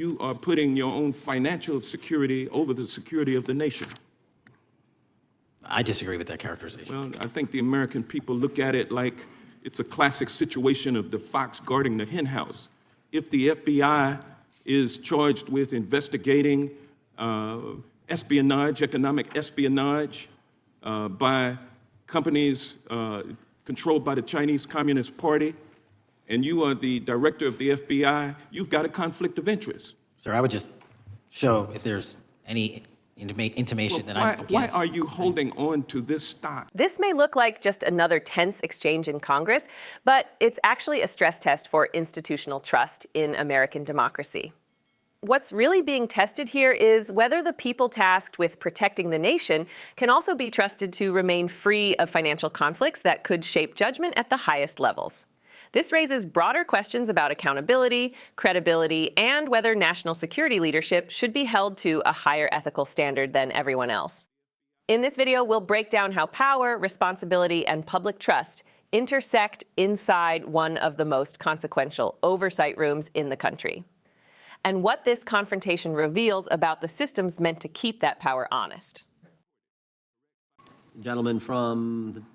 You are putting your own financial security over the security of the nation. I disagree with that characterization. Well, I think the American people look at it like it's a classic situation of the fox guarding the hen house. If the FBI is charged with investigating espionage, economic espionage by companies controlled by the Chinese Communist Party, and you are the director of the FBI, you've got a conflict of interest. Sir, I would just show if there's any intimation that I'm Why are you holding on to this stock? This may look like just another tense exchange in Congress, but it's actually a stress test for institutional trust in American democracy. What's really being tested here is whether the people tasked with protecting the nation can also be trusted to remain free of financial conflicts that could shape judgment at the highest levels. This raises broader questions about accountability, credibility, and whether national security leadership should be held to a higher ethical standard than everyone else. In this video, we'll break down how power, responsibility, and public trust intersect inside one of the most consequential oversight rooms in the country, and what this confrontation reveals about the systems meant to keep that power honest. Gentleman from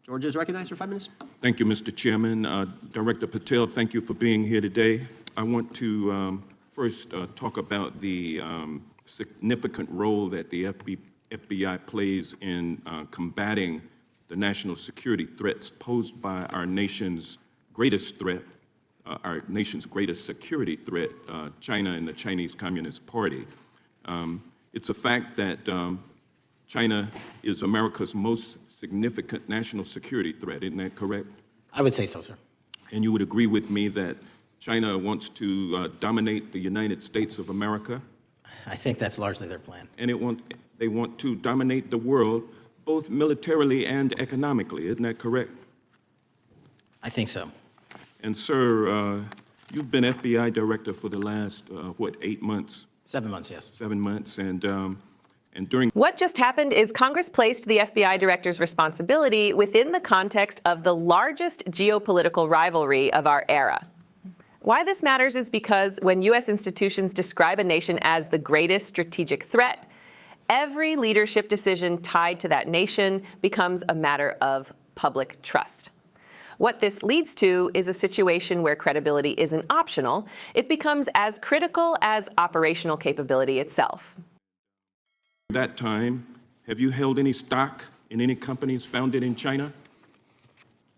Georgia is recognized for 5 minutes. Thank you, Mr. Chairman. Director Patel, thank you for being here today. I want to first talk about the significant role that the FBI plays in combating the national security threats posed by our nation's greatest threat, our nation's greatest security threat, China and the Chinese Communist Party. It's a fact that China is America's most significant national security threat, isn't that correct? I would say so, sir. And you would agree with me that China wants to dominate the United States of America? I think that's largely their plan. And they want to dominate the world, both militarily and economically, isn't that correct? I think so. And sir, you've been FBI director for the last, 8 months? 7 months, yes. 7 months, and during— What just happened is Congress placed the FBI director's responsibility within the context of the largest geopolitical rivalry of our era. Why this matters is because when U.S. institutions describe a nation as the greatest strategic threat, every leadership decision tied to that nation becomes a matter of public trust. What this leads to is a situation where credibility isn't optional. It becomes as critical as operational capability itself. At that time, have you held any stock in any companies founded in China?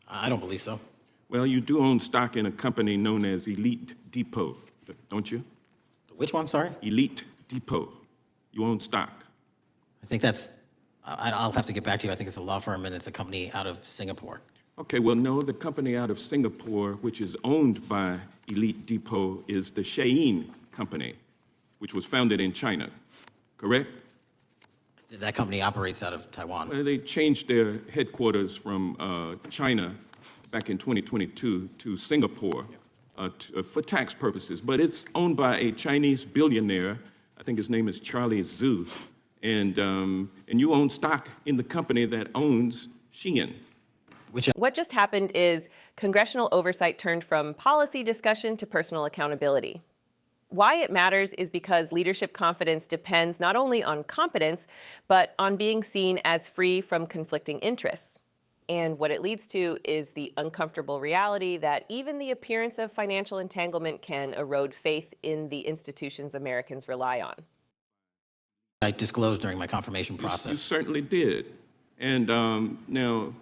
I don't believe so. Well, you do own stock in a company known as Elite Depot, don't you? Which one, sorry? Elite Depot. You own stock. I think that's, I'll have to get back to you. I think it's a law firm and it's a company out of Singapore. Okay, well, no, the company out of Singapore, which is owned by Elite Depot, is the Shein Company, which was founded in China, correct? That company operates out of Taiwan. Well, they changed their headquarters from China back in 2022 to Singapore for tax purposes, but it's owned by a Chinese billionaire. I think his name is Charlie Zhu, and you own stock in the company that owns Shein. What just happened is congressional oversight turned from policy discussion to personal accountability. Why it matters is because leadership confidence depends not only on competence, but on being seen as free from conflicting interests. And what it leads to is the uncomfortable reality that even the appearance of financial entanglement can erode faith in the institutions Americans rely on. I disclosed during my confirmation process. You certainly did. And now,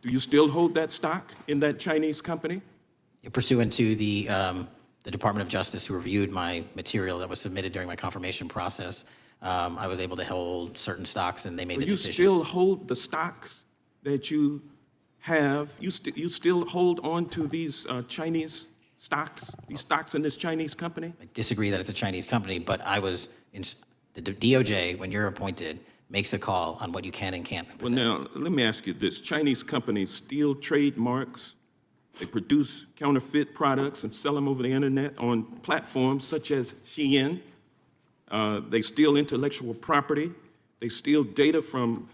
do you still hold that stock in that Chinese company? Pursuant to the Department of Justice, who reviewed my material that was submitted during my confirmation process, I was able to hold certain stocks, and they made the decision. You still hold the stocks that you have? You still hold on to these Chinese stocks, these stocks in this Chinese company? I disagree that it's a Chinese company, but I was in the DOJ, when you're appointed, makes a call on what you can and can't possess. Well, now, let me ask you this. Chinese companies steal trademarks. They produce counterfeit products and sell them over the internet on platforms such as Shein. They steal intellectual property. They steal data from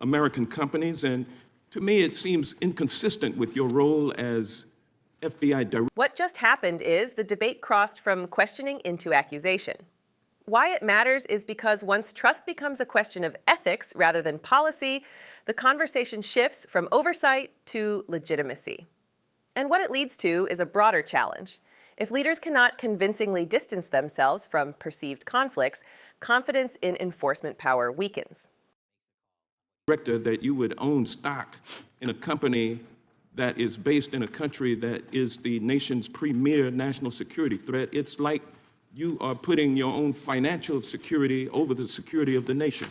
American companies. And to me, it seems inconsistent with your role as FBI Director. What just happened is the debate crossed from questioning into accusation. Why it matters is because once trust becomes a question of ethics rather than policy, the conversation shifts from oversight to legitimacy. And what it leads to is a broader challenge. If leaders cannot convincingly distance themselves from perceived conflicts, confidence in enforcement power weakens. Director, that you would own stock in a company that is based in a country that is the nation's premier national security threat. It's like you are putting your own financial security over the security of the nation.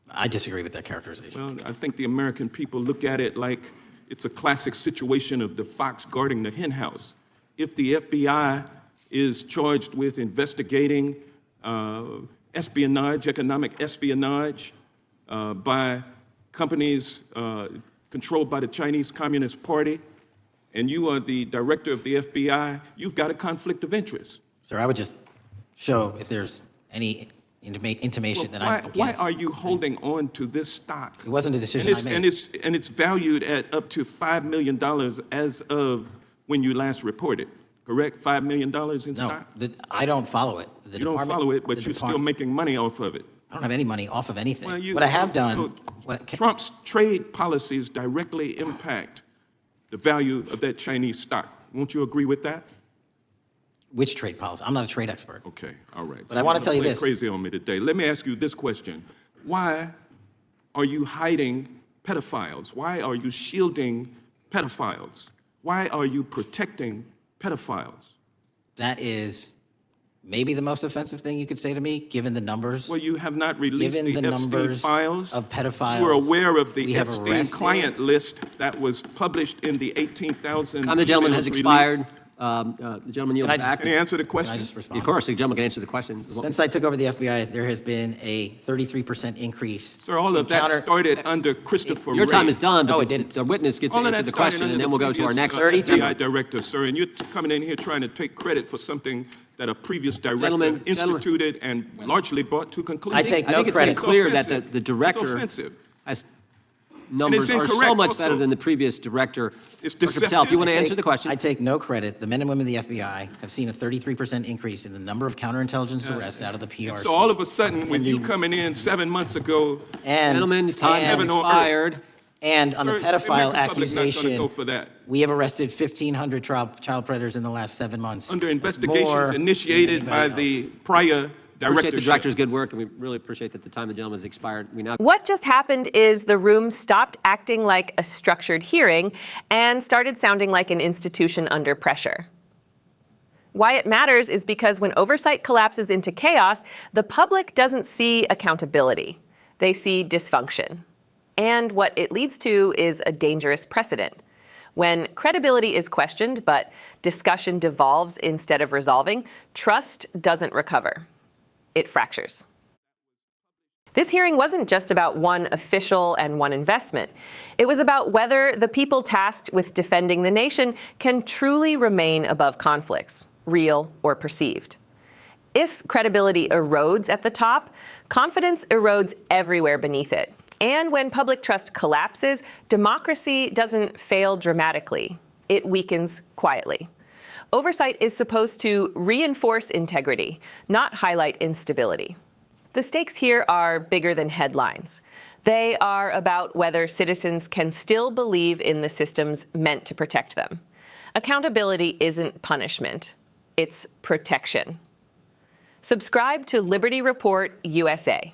I disagree with that characterization. Well, I think the American people look at it like it's a classic situation of the fox guarding the hen house. If the FBI is charged with investigating espionage, economic espionage by companies controlled by the Chinese Communist Party, and you are the director of the FBI, you've got a conflict of interest. Sir, I would just show if there's any intimation that I'm against. Why are you holding on to this stock? It wasn't a decision I made. And it's valued at up to $5 million as of when you last reported, correct? $5 million in stock? No, I don't follow it. You don't follow it, but you're still making money off of it. I don't have any money off of anything. Well, What I have done... Trump's trade policies directly impact the value of that Chinese stock. Won't you agree with that? Which trade policy? I'm not a trade expert. Okay, all right. But I want to tell you this. Crazy on me today. Let me ask you this question. Why are you hiding pedophiles? Why are you shielding pedophiles? Why are you protecting pedophiles? That is maybe the most offensive thing you could say to me, given the numbers. Well, you have not released Given the the Epstein numbers files. of pedophiles. You were aware of we the have Epstein arrested- client list that was published in the 18,000. Time the gentleman has emails expired. The gentleman yields Can I just- back. Can you answer the Can I question? just respond? Of course, the gentleman can answer the question. Since I took over the FBI, there has been a 33% increase. Sir, all of that started under Christopher Your time Wray. is done, No, but it didn't. the witness gets to All of answer that the started question, under and then the we'll go to our previous, next. 33 FBI director, sir, and you're coming in here trying to take credit for something that a previous director Gentlemen, instituted and largely brought to conclusion. I take I no think it's been credit. clear It's that offensive. the director It's offensive. has numbers are so incorrect much also. better than the previous director. It's Director Patel, if you want to I answer the question. I take no credit. The men and women of the FBI have seen a 33% increase in the number of counterintelligence arrests out of the PRC. So all of a sudden, when you coming in 7 months ago, and, Gentlemen's time has Heaven on earth. expired. and on the sir, the pedophile American public not gonna accusation, go for that. we have arrested 1,500 child predators in the last 7 months. Under That's investigations more than initiated by anybody the prior Appreciate the directorship. director's good work, and we really appreciate that the time of the gentleman has expired. We now. What just happened is the room stopped acting like a structured hearing and started sounding like an institution under pressure. Why it matters is because when oversight collapses into chaos, the public doesn't see accountability. They see dysfunction. And what it leads to is a dangerous precedent. When credibility is questioned, but discussion devolves instead of resolving, trust doesn't recover. It fractures. This hearing wasn't just about one official and one investment. It was about whether the people tasked with defending the nation can truly remain above conflicts, real or perceived. If credibility erodes at the top, confidence erodes everywhere beneath it. And when public trust collapses, democracy doesn't fail dramatically. It weakens quietly. Oversight is supposed to reinforce integrity, not highlight instability. The stakes here are bigger than headlines. They are about whether citizens can still believe in the systems meant to protect them. Accountability isn't punishment, it's protection. Subscribe to Liberty Report USA.